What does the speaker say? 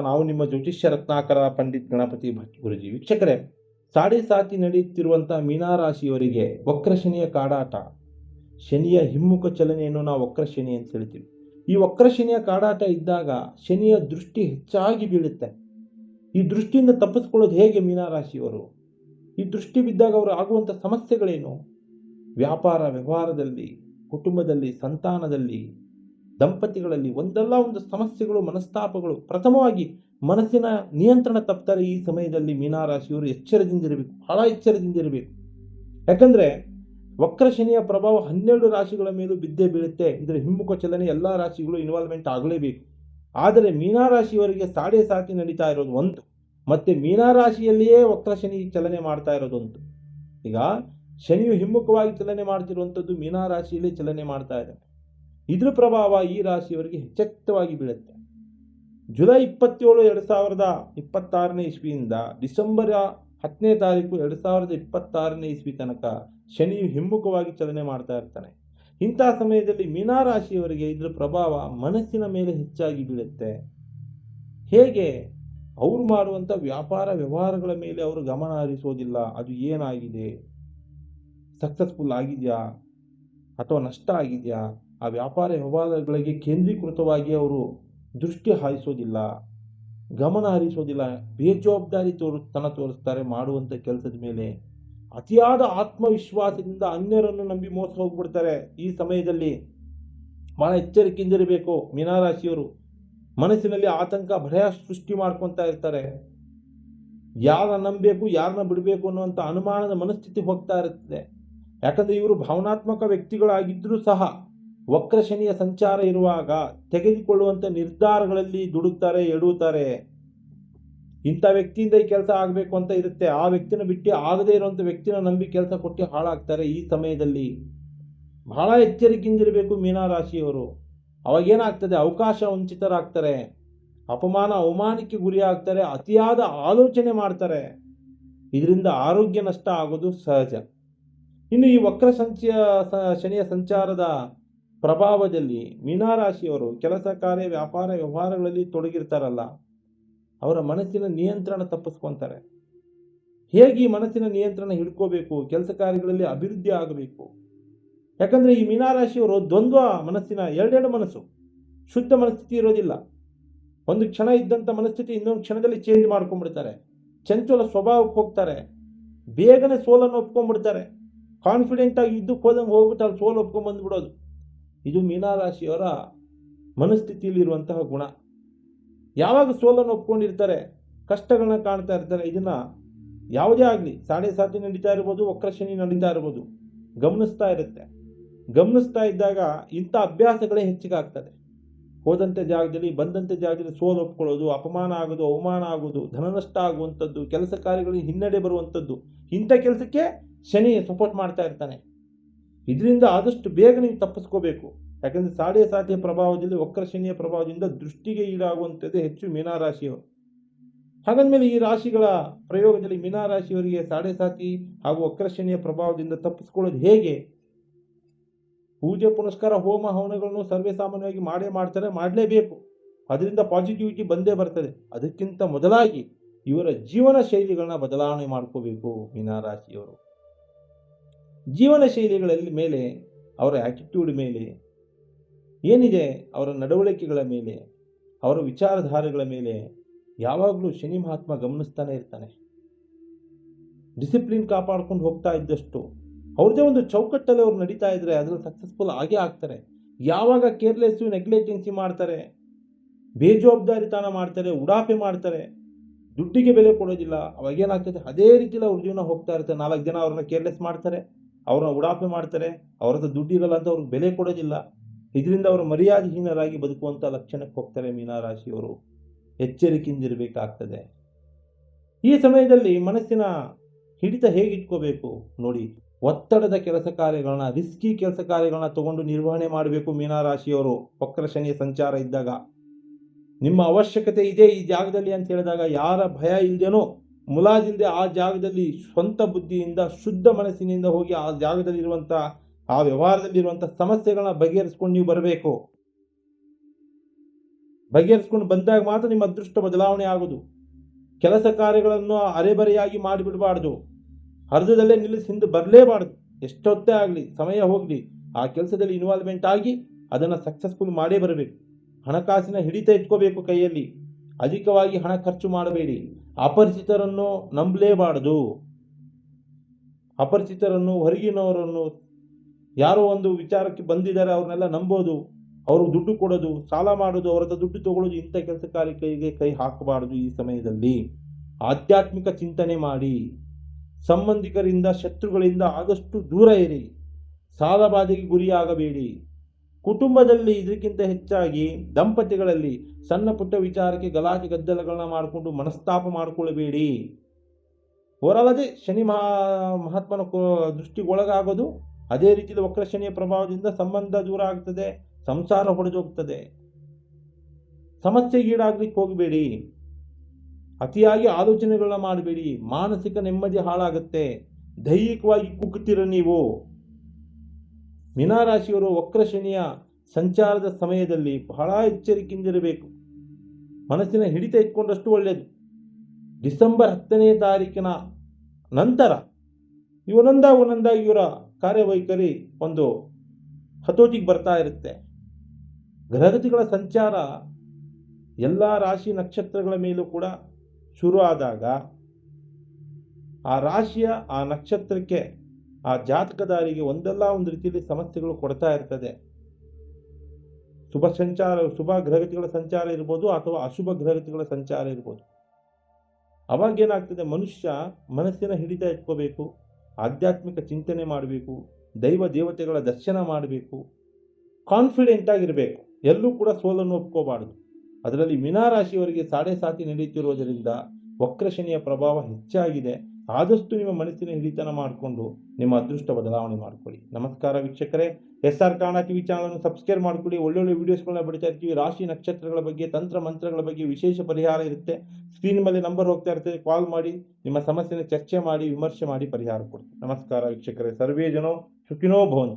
ನಾವು ನಿಮ್ಮ ಜ್ಯೋತಿಷ್ಯ ರತ್ನಾಕರ ಪಂಡಿತ್ ಗಣಪತಿ ಭಟ್ ಗುರುಜಿ. ವೀಕ್ಷಕರೇ, ಸಾಡೆ ಸಾತಿ ನಡೆಯುತ್ತಿರುವಂಥ ಮೀನಾರಾಶಿಯವರಿಗೆ ವಕ್ರ ಶನಿಯ ಕಾಡಾಟ, ಶನಿಯ ಹಿಮ್ಮುಖ ಚಲನೆಯನ್ನು ನಾವು ವಕ್ರ ಶನಿ ಅಂತ ಹೇಳ್ತೀವಿ. ಈ ವಕ್ರ ಶನಿಯ ಕಾಡಾಟ ಇದ್ದಾಗ ಶನಿಯ ದೃಷ್ಟಿ ಹೆಚ್ಚಾಗಿ ಬೀಳುತ್ತೆ. ಈ ದೃಷ್ಟಿಯಿಂದ ತಪ್ಪಿಸ್ಕೊಳ್ಳೋದು ಹೇಗೆ ಮೀನಾರಾಶಿಯವರು? ಈ ದೃಷ್ಟಿ ಬಿದ್ದಾಗ ಅವರು ಆಗುವಂಥ ಸಮಸ್ಯೆಗಳೇನು? ವ್ಯಾಪಾರ ವ್ಯವಹಾರದಲ್ಲಿ, ಕುಟುಂಬದಲ್ಲಿ, ಸಂತಾನದಲ್ಲಿ, ದಂಪತಿಗಳಲ್ಲಿ ಒಂದಲ್ಲ ಒಂದು ಸಮಸ್ಯೆಗಳು, ಮನಸ್ತಾಪಗಳು. ಪ್ರಥಮವಾಗಿ ಮನಸ್ಸಿನ ನಿಯಂತ್ರಣ ತಪ್ತಾರೆ. ಈ ಸಮಯದಲ್ಲಿ ಮೀನಾರಾಶಿಯವರು ಎಚ್ಚರದಿಂದಿರಬೇಕು, ಬಹಳ ಎಚ್ಚರದಿಂದಿರಬೇಕು. ಯಾಕಂದ್ರೆ ವಕ್ರ ಶನಿಯ ಪ್ರಭಾವ 12 ರಾಶಿಗಳ ಮೇಲೂ ಬಿದ್ದೇ ಬೀಳುತ್ತೆ. ಇದರ ಹಿಮ್ಮುಖ ಚಲನೆ ಎಲ್ಲ ರಾಶಿಗಳು ಇನ್ವಾಲ್ವ್ಮೆಂಟ್ ಆಗಲೇಬೇಕು. ಆದರೆ ಮೀನಾರಾಶಿಯವರಿಗೆ ಸಾಡೆ ಸಾತಿ ನಡೀತಾ ಇರೋದು ಒಂದು, ಮತ್ತೆ ಮೀನಾರಾಶಿಯಲ್ಲಿಯೇ ವಕ್ರ ಶನಿ ಚಲನೆ ಮಾಡ್ತಾ ಇರೋದೊಂದು. ಈಗ ಶನಿಯು ಹಿಮ್ಮುಖವಾಗಿ ಚಲನೆ ಮಾಡ್ತಿರುವಂಥದ್ದು ಮೀನಾರಾಶಿಯಲ್ಲಿ ಚಲನೆ ಮಾಡ್ತಾ ಇದ್ದಾನೆ. ಇದ್ರ ಪ್ರಭಾವ ಈ ರಾಶಿಯವರಿಗೆ ಹೆಚ್ಚೆತ್ತವಾಗಿ ಬೀಳುತ್ತೆ. ಜುಲೈ 27, 2026ನೇ ಇಸ್ವಿಯಿಂದ ಡಿಸೆಂಬರ್ 10ನೇ ತಾರೀಕು 2026ನೇ ಇಸ್ವಿ ತನಕ ಶನಿಯು ಹಿಮ್ಮುಖವಾಗಿ ಚಲನೆ ಮಾಡ್ತಾ ಇರ್ತಾನೆ. ಇಂಥ ಸಮಯದಲ್ಲಿ ಮೀನಾರಾಶಿಯವರಿಗೆ ಇದರ ಪ್ರಭಾವ ಮನಸ್ಸಿನ ಮೇಲೆ ಹೆಚ್ಚಾಗಿ ಬೀಳುತ್ತೆ. ಹೇಗೆ? ಅವರು ಮಾಡುವಂಥ ವ್ಯಾಪಾರ ವ್ಯವಹಾರಗಳ ಮೇಲೆ ಅವರು ಗಮನ ಹರಿಸೋದಿಲ್ಲ. ಅದು ಏನಾಗಿದೆ, ಸಕ್ಸಸ್ಫುಲ್ ಆಗಿದೆಯಾ ಅಥವಾ ನಷ್ಟ ಆಗಿದೆಯಾ, ಆ ವ್ಯಾಪಾರ ವ್ಯವಹಾರಗಳಿಗೆ ಕೇಂದ್ರೀಕೃತವಾಗಿ ಅವರು ದೃಷ್ಟಿ ಹಾಯಿಸೋದಿಲ್ಲ, ಗಮನ ಹರಿಸೋದಿಲ್ಲ. ಬೇಜವಾಬ್ದಾರಿ ತೋರಿಸ್ತಾರೆ ಮಾಡುವಂಥ ಕೆಲಸದ ಮೇಲೆ. ಅತಿಯಾದ ಆತ್ಮವಿಶ್ವಾಸದಿಂದ ಅನ್ಯರನ್ನು ನಂಬಿ ಮೋಸ ಹೋಗ್ಬಿಡ್ತಾರೆ. ಈ ಸಮಯದಲ್ಲಿ ಬಹಳ ಎಚ್ಚರಿಕೆಯಿಂದಿರಬೇಕು ಮೀನಾರಾಶಿಯವರು. ಮನಸ್ಸಿನಲ್ಲಿ ಆತಂಕ, ಭಯ ಸೃಷ್ಟಿ ಮಾಡ್ಕೊತಾ ಇರ್ತಾರೆ. ಯಾರನ್ನ ನಂಬಬೇಕು, ಯಾರನ್ನ ಬಿಡಬೇಕು ಅನ್ನುವಂಥ ಅನುಮಾನದ ಮನಸ್ಥಿತಿ ಹೋಗ್ತಾ ಇರುತ್ತದೆ. ಯಾಕಂದ್ರೆ ಇವರು ಭಾವನಾತ್ಮಕ ವ್ಯಕ್ತಿಗಳಾಗಿದ್ದರೂ ಸಹ ವಕ್ರ ಶನಿಯ ಸಂಚಾರ ಇರುವಾಗ ತೆಗೆದುಕೊಳ್ಳುವಂಥ ನಿರ್ಧಾರಗಳಲ್ಲಿ ದುಡುಕ್ತಾರೆ, ಎಡುತ್ತಾರೆ. ಇಂಥ ವ್ಯಕ್ತಿಯಿಂದ ಈ ಕೆಲಸ ಆಗಬೇಕು ಅಂತ ಇರುತ್ತೆ, ಆ ವ್ಯಕ್ತಿನ ಬಿಟ್ಟು ಆಗದೇ ಇರುವಂಥ ವ್ಯಕ್ತಿನ ನಂಬಿ ಕೆಲಸ ಕೊಟ್ಟು ಹಾಳಾಗ್ತಾರೆ. ಈ ಸಮಯದಲ್ಲಿ ಬಹಳ ಎಚ್ಚರಿಕೆಯಿಂದಿರಬೇಕು ಮೀನಾರಾಶಿಯವರು. ಅವಾಗೇನಾಗ್ತದೆ? ಅವಕಾಶ ವಂಚಿತರಾಗ್ತಾರೆ, ಅಪಮಾನ ಅವಮಾನಕ್ಕೆ ಗುರಿ ಆಗ್ತಾರೆ, ಅತಿಯಾದ ಆಲೋಚನೆ ಮಾಡ್ತಾರೆ. ಇದರಿಂದ ಆರೋಗ್ಯ ನಷ್ಟ ಆಗೋದು ಸಹಜ. ಇನ್ನು ಈ ವಕ್ರ ಶನಿಯ ಸಂಚಾರದ ಪ್ರಭಾವದಲ್ಲಿ ಮೀನಾರಾಶಿಯವರು ಕೆಲಸ ಕಾರ್ಯ ವ್ಯಾಪಾರ ವ್ಯವಹಾರಗಳಲ್ಲಿ ತೊಡಗಿರ್ತಾರಲ್ಲ, ಅವರ ಮನಸ್ಸಿನ ನಿಯಂತ್ರಣ ತಪ್ಪಿಸ್ಕೊತಾರೆ. ಹೇಗೆ ಈ ಮನಸ್ಸಿನ ನಿಯಂತ್ರಣ ಹಿಡ್ಕೋಬೇಕು? ಕೆಲಸ ಕಾರ್ಯಗಳಲ್ಲಿ ಅಭಿವೃದ್ಧಿ ಆಗಬೇಕು. ಯಾಕಂದ್ರೆ ಈ ಮೀನಾರಾಶಿಯವರು ದ್ವಂದ್ವ ಮನಸ್ಸಿನ, ಎರಡೆರಡು ಮನಸ್ಸು, ಶುದ್ಧ ಮನಸ್ಥಿತಿ ಇರೋದಿಲ್ಲ. ಒಂದು ಕ್ಷಣ ಇದ್ದಂಥ ಮನಸ್ಥಿತಿ ಇನ್ನೊಂದು ಕ್ಷಣದಲ್ಲಿ ಚೇಂಜ್ ಮಾಡ್ಕೊಂಡ್ಬಿಡ್ತಾರೆ. ಚಂಚಲ ಸ್ವಭಾವಕ್ಕೆ ಹೋಗ್ತಾರೆ, ಬೇಗನೆ ಸೋಲನ್ನು ಒಪ್ಕೊಂಡ್ಬಿಡ್ತಾರೆ. ಕಾನ್ಫಿಡೆಂಟ್ ಆಗಿ ಇದ್ದು ಹೋದಂಗೆ ಹೋಗ್ಬಿಟ್ಟು ಅಲ್ಲಿ ಸೋಲು ಒಪ್ಕೊಂಡ್ಬಂದ್ಬಿಡೋದು. ಇದು ಮೀನಾರಾಶಿಯವರ ಮನಸ್ಥಿತಿಯಲ್ಲಿರುವಂತಹ ಗುಣ. ಯಾವಾಗ ಸೋಲನ್ನು ಒಪ್ಕೊಂಡಿರ್ತಾರೆ, ಕಷ್ಟಗಳನ್ನ ಕಾಣ್ತಾ ಇರ್ತಾರೆ. ಇದನ್ನ ಯಾವುದೇ ಆಗಲಿ, ಸಾಡೆ ಸಾತಿ ನಡೀತಾ ಇರ್ಬೋದು, ವಕ್ರ ಶನಿ ನಡೀತಾ ಇರ್ಬೋದು, ಗಮನಿಸ್ತಾ ಇರುತ್ತೆ. ಗಮನಿಸ್ತಾ ಇದ್ದಾಗ ಇಂಥ ಅಭ್ಯಾಸಗಳೇ ಹೆಚ್ಚಿಗಾಗ್ತದೆ. ಹೋದಂಥ ಜಾಗದಲ್ಲಿ, ಬಂದಂಥ ಜಾಗದಲ್ಲಿ ಸೋಲು ಒಪ್ಕೊಳ್ಳೋದು, ಅಪಮಾನ ಆಗೋದು, ಅವಮಾನ ಆಗೋದು, ಧನನಷ್ಟ ಆಗುವಂಥದ್ದು, ಕೆಲಸ ಕಾರ್ಯಗಳಿಗೆ ಹಿನ್ನಡೆ ಬರುವಂಥದ್ದು, ಇಂಥ ಕೆಲಸಕ್ಕೆ ಶನಿ ಸಪೋರ್ಟ್ ಮಾಡ್ತಾ ಇರ್ತಾನೆ. ಇದರಿಂದ ಆದಷ್ಟು ಬೇಗ ನೀವು ತಪ್ಪಿಸ್ಕೋಬೇಕು. ಯಾಕಂದರೆ ಸಾಡೆ ಸಾತಿಯ ಪ್ರಭಾವದಲ್ಲಿ, ವಕ್ರ ಶನಿಯ ಪ್ರಭಾವದಿಂದ ದೃಷ್ಟಿಗೆ ಈಡಾಗುವಂಥದ್ದೇ ಹೆಚ್ಚು ಮೀನಾರಾಶಿಯವರು. ಹಾಗಂದ್ಮೇಲೆ ಈ ರಾಶಿಗಳ ಪ್ರಯೋಗದಲ್ಲಿ ಮೀನಾರಾಶಿಯವರಿಗೆ ಸಾಡೆ ಸಾತಿ ಹಾಗೂ ವಕ್ರ ಶನಿಯ ಪ್ರಭಾವದಿಂದ ತಪ್ಪಿಸ್ಕೊಳ್ಳೋದು ಹೇಗೆ? ಪೂಜೆ ಪುನಸ್ಕಾರ, ಹೋಮ ಹವನಗಳನ್ನು ಸರ್ವೇ ಸಾಮಾನ್ಯವಾಗಿ ಮಾಡ್ತಾರೆ, ಮಾಡಲೇಬೇಕು. ಅದರಿಂದ ಪಾಸಿಟಿವಿಟಿ ಬಂದೇ ಬರ್ತದೆ. ಅದಕ್ಕಿಂತ ಮೊದಲಾಗಿ ಇವರ ಜೀವನ ಶೈಲಿಗಳನ್ನ ಬದಲಾವಣೆ ಮಾಡ್ಕೋಬೇಕು ಮೀನಾರಾಶಿಯವರು. ಜೀವನ ಶೈಲಿಗಳಲ್ಲಿ ಮೇಲೆ, ಅವರ ಆಟಿಟ್ಯೂಡ್ ಮೇಲೆ ಏನಿದೆ, ಅವರ ನಡವಳಿಕೆಗಳ ಮೇಲೆ, ಅವರ ವಿಚಾರಧಾರೆಗಳ ಮೇಲೆ ಯಾವಾಗಲೂ ಶನಿ ಮಹಾತ್ಮ ಗಮನಿಸ್ತಾನೆ ಇರ್ತಾನೆ. ಡಿಸಿಪ್ಲಿನ್ ಕಾಪಾಡ್ಕೊಂಡು ಹೋಗ್ತಾ ಇದ್ದಷ್ಟು ಅವ್ರದ್ದೇ ಒಂದು ಚೌಕಟ್ಟಲ್ಲಿ ಅವ್ರು ನಡೀತಾ ಇದ್ರೆ ಅದ್ರಲ್ಲಿ ಸಕ್ಸಸ್ಫುಲ್ ಆಗೇ ಆಗ್ತಾರೆ. ಯಾವಾಗ ಕೇರ್ಲೆಸ್ಸು, ನೆಗ್ಲೆಕ್ಟೆನ್ಸಿ ಮಾಡ್ತಾರೆ, ಬೇಜವಾಬ್ದಾರಿತನ ಮಾಡ್ತಾರೆ, ಉಡಾಪೆ ಮಾಡ್ತಾರೆ, ದುಡ್ಡಿಗೆ ಬೆಲೆ ಕೊಡೋದಿಲ್ಲ, ಅವಾಗ ಏನಾಗ್ತದೆ? ಅದೇ ರೀತಿಯಲ್ಲಿ ಅವ್ರ ಜೀವನ ಹೋಗ್ತಾ ಇರ್ತಾರೆ. 4 ಜನ ಅವ್ರನ್ನ ಕೇರ್ಲೆಸ್ ಮಾಡ್ತಾರೆ, ಅವ್ರನ್ನ ಉಡಾಪೆ ಮಾಡ್ತಾರೆ, ಅವ್ರದ್ದು ದುಡ್ಡಿರಲ್ಲ ಅಂತ ಅವ್ರಿಗೆ ಬೆಲೆ ಕೊಡೋದಿಲ್ಲ. ಇದರಿಂದ ಅವರು ಮರ್ಯಾದೆಹೀನರಾಗಿ ಬದುಕುವಂಥ ಲಕ್ಷಣಕ್ಕೆ ಹೋಗ್ತಾರೆ ಮೀನಾರಾಶಿಯವರು. ಎಚ್ಚರಿಕೆಯಿಂದಿರಬೇಕಾಗ್ತದೆ. ಈ ಸಮಯದಲ್ಲಿ ಮನಸ್ಸಿನ ಹಿಡಿತ ಹೇಗಿಟ್ಕೋಬೇಕು ನೋಡಿ. ಒತ್ತಡದ ಕೆಲಸ ಕಾರ್ಯಗಳನ್ನ, ರಿಸ್ಕಿ ಕೆಲಸ ಕಾರ್ಯಗಳನ್ನ ತಗೊಂಡು ನಿರ್ವಹಣೆ ಮಾಡಬೇಕು ಮೀನಾರಾಶಿಯವರು. ವಕ್ರ ಶನಿಯ ಸಂಚಾರ ಇದ್ದಾಗ ನಿಮ್ಮ ಅವಶ್ಯಕತೆ ಇದೆ ಈ ಜಾಗದಲ್ಲಿ ಅಂತ ಹೇಳಿದಾಗ, ಯಾರ ಭಯ ಇಲ್ಲದೇನೋ ಮುಲಾಜಿಲ್ಲದೆ ಆ ಜಾಗದಲ್ಲಿ ಸ್ವಂತ ಬುದ್ಧಿಯಿಂದ, ಶುದ್ಧ ಮನಸ್ಸಿನಿಂದ ಹೋಗಿ ಆ ಜಾಗದಲ್ಲಿರುವಂಥ, ಆ ವ್ಯವಹಾರದಲ್ಲಿರುವಂಥ ಸಮಸ್ಯೆಗಳನ್ನ ಬಗೆಹರಿಸ್ಕೊಂಡು ನೀವು ಬರಬೇಕು. ಬಗೆಹರಿಸ್ಕೊಂಡು ಬಂದಾಗ ಮಾತ್ರ ನಿಮ್ಮ ಅದೃಷ್ಟ ಬದಲಾವಣೆ ಆಗೋದು. ಕೆಲಸ ಕಾರ್ಯಗಳನ್ನು ಅರೆಬರೆಯಾಗಿ ಮಾಡಿಬಿಡಬಾರ್ದು. ಅರ್ಧದಲ್ಲೇ ನಿಲ್ಲಿಸಿ ಹಿಂದೆ ಬರಲೇಬಾರ್ದು. ಎಷ್ಟೊತ್ತೇ ಆಗಲಿ, ಸಮಯ ಹೋಗಲಿ, ಆ ಕೆಲಸದಲ್ಲಿ ಇನ್ವಾಲ್ವ್ಮೆಂಟ್ ಆಗಿ ಅದನ್ನು ಸಕ್ಸಸ್ಫುಲ್ ಮಾಡೇ ಬರಬೇಕು. ಹಣಕಾಸಿನ ಹಿಡಿತ ಇಟ್ಕೋಬೇಕು ಕೈಯಲ್ಲಿ. ಅಧಿಕವಾಗಿ ಹಣ ಖರ್ಚು ಮಾಡಬೇಡಿ. ಅಪರಿಚಿತರನ್ನು ನಂಬಲೇಬಾರದು. ಅಪರಿಚಿತರನ್ನು, ಹೊರಗಿನವರನ್ನು, ಯಾರೋ ಒಂದು ವಿಚಾರಕ್ಕೆ ಬಂದಿದ್ದಾರೆ ಅವ್ರನ್ನೆಲ್ಲ ನಂಬೋದು, ಅವರು ದುಡ್ಡು ಕೊಡೋದು, ಸಾಲ ಮಾಡೋದು, ಅವರ ದುಡ್ಡು ತಗೊಳ್ಳೋದು, ಇಂಥ ಕೆಲಸ ಕಾರ್ಯಕ್ಕೆ ಕೈ ಹಾಕಬಾರದು. ಈ ಸಮಯದಲ್ಲಿ ಆಧ್ಯಾತ್ಮಿಕ ಚಿಂತನೆ ಮಾಡಿ. ಸಂಬಂಧಿಕರಿಂದ, ಶತ್ರುಗಳಿಂದ ಆದಷ್ಟು ದೂರ ಇರಿ. ಸಾಲಬಾಧೆಗೆ ಗುರಿಯಾಗಬೇಡಿ. ಕುಟುಂಬದಲ್ಲಿ ಇದಕ್ಕಿಂತ ಹೆಚ್ಚಾಗಿ ದಂಪತಿಗಳಲ್ಲಿ ಸಣ್ಣ ಪುಟ್ಟ ವಿಚಾರಕ್ಕೆ ಗಲಾಟೆ ಗದ್ದಲಗಳನ್ನ ಮಾಡಿಕೊಂಡು ಮನಸ್ತಾಪ ಮಾಡಿಕೊಳ್ಳಬೇಡಿ. ಓರಲ್ಲದೆ ಶನಿ ಮಹಾತ್ಮನ ದೃಷ್ಟಿಗೊಳಗಾಗೋದು, ಅದೇ ರೀತಿಯಲ್ಲಿ ವಕ್ರ ಶನಿಯ ಪ್ರಭಾವದಿಂದ ಸಂಬಂಧ ದೂರ ಆಗ್ತದೆ, ಸಂಸಾರ ಹೊಡೆದೋಗ್ತದೆ. ಸಮಸ್ಯೆಗೀಡಾಗ್ಲಿಕ್ಕೆ ಹೋಗಬೇಡಿ. ಅತಿಯಾಗಿ ಆಲೋಚನೆಗಳನ್ನ ಮಾಡಬೇಡಿ. ಮಾನಸಿಕ ನೆಮ್ಮದಿ ಹಾಳಾಗುತ್ತೆ. ದೈಹಿಕವಾಗಿ ಕುಗ್ಗುತ್ತೀರ ನೀವು. ಮೀನರಾಶಿಯವರು ವಕ್ರ ಶನಿಯ ಸಂಚಾರದ ಸಮಯದಲ್ಲಿ ಬಹಳ ಎಚ್ಚರಿಕೆಯಿಂದಿರಬೇಕು. ಮನಸ್ಸಿನ ಹಿಡಿತ ಇಟ್ಕೊಂಡಷ್ಟು ಒಳ್ಳೆಯದು. ಡಿಸೆಂಬರ್ 10ನೇ ತಾರೀಕಿನ ನಂತರ ಒಂದೊಂದಾಗಿ ಇವರ ಕಾರ್ಯವೈಖರಿ ಒಂದು ಹತೋಟಿಗೆ ಬರ್ತಾ ಇರುತ್ತೆ. ಗ್ರಹಗತಿಗಳ ಸಂಚಾರ ಎಲ್ಲ ರಾಶಿ ನಕ್ಷತ್ರಗಳ ಮೇಲೂ ಕೂಡ ಶುರು ಆದಾಗ ಆ ರಾಶಿಯ, ಆ ನಕ್ಷತ್ರಕ್ಕೆ, ಆ ಜಾತಕದಾರಿಗೆ ಒಂದಲ್ಲ ಒಂದು ರೀತಿಯಲ್ಲಿ ಸಮಸ್ಯೆಗಳು ಕೊಡ್ತಾ ಇರ್ತದೆ. ಶುಭ ಗ್ರಹಗತಿಗಳ ಸಂಚಾರ ಇರ್ಬೋದು ಅಥವಾ ಅಶುಭ ಗ್ರಹಗತಿಗಳ ಸಂಚಾರ ಇರ್ಬೋದು. ಅವಾಗೇನಾಗ್ತದೆ, ಮನುಷ್ಯ ಮನಸ್ಸಿನ ಹಿಡಿತ ಇಟ್ಕೋಬೇಕು, ಆಧ್ಯಾತ್ಮಿಕ ಚಿಂತನೆ ಮಾಡಬೇಕು, ದೈವ ದೇವತೆಗಳ ದರ್ಶನ ಮಾಡಬೇಕು, ಕಾನ್ಫಿಡೆಂಟ್ ಆಗಿರಬೇಕು. ಎಲ್ಲೂ ಕೂಡ ಸೋಲನ್ನು ಒಪ್ಕೋಬಾರ್ದು. ಅದರಲ್ಲಿ ಮೀನರಾಶಿಯವರಿಗೆ 7.5 ನಡೆಯುತ್ತಿರುವುದರಿಂದ ವಕ್ರ ಶನಿಯ ಪ್ರಭಾವ ಹೆಚ್ಚಾಗಿದೆ. ಆದಷ್ಟು ನಿಮ್ಮ ಮನಸ್ಸಿನ ಹಿಡಿತನ ಮಾಡಿಕೊಂಡು ನಿಮ್ಮ ಅದೃಷ್ಟ ಬದಲಾವಣೆ ಮಾಡಿಕೊಳ್ಳಿ. ನಮಸ್ಕಾರ ವೀಕ್ಷಕರೇ, SR Kannada TV channel subscribe ಮಾಡಿಕೊಳ್ಳಿ. ಒಳ್ಳೊಳ್ಳೆ ವಿಡಿಯೋಸ್ಗಳನ್ನ ಬಿಡ್ತಾ ಇರ್ತೀವಿ. ರಾಶಿ ನಕ್ಷತ್ರಗಳ ಬಗ್ಗೆ, ತಂತ್ರ ಮಂತ್ರಗಳ ಬಗ್ಗೆ ವಿಶೇಷ ಪರಿಹಾರ ಇರುತ್ತೆ. ಸ್ಕ್ರೀನ್ ಮೇಲೆ ನಂಬರ್ ಹೋಗ್ತಾ ಇರ್ತದೆ. ಕಾಲ್ ಮಾಡಿ, ನಿಮ್ಮ ಸಮಸ್ಯೆನ ಚರ್ಚೆ ಮಾಡಿ, ವಿಮರ್ಶೆ ಮಾಡಿ ಪರಿಹಾರ ಕೊಡ್ತೀವಿ. ನಮಸ್ಕಾರ ವೀಕ್ಷಕರೇ, ಸರ್ವೇ ಜನೋ ಸುಖಿನೋ ಭವಂತು.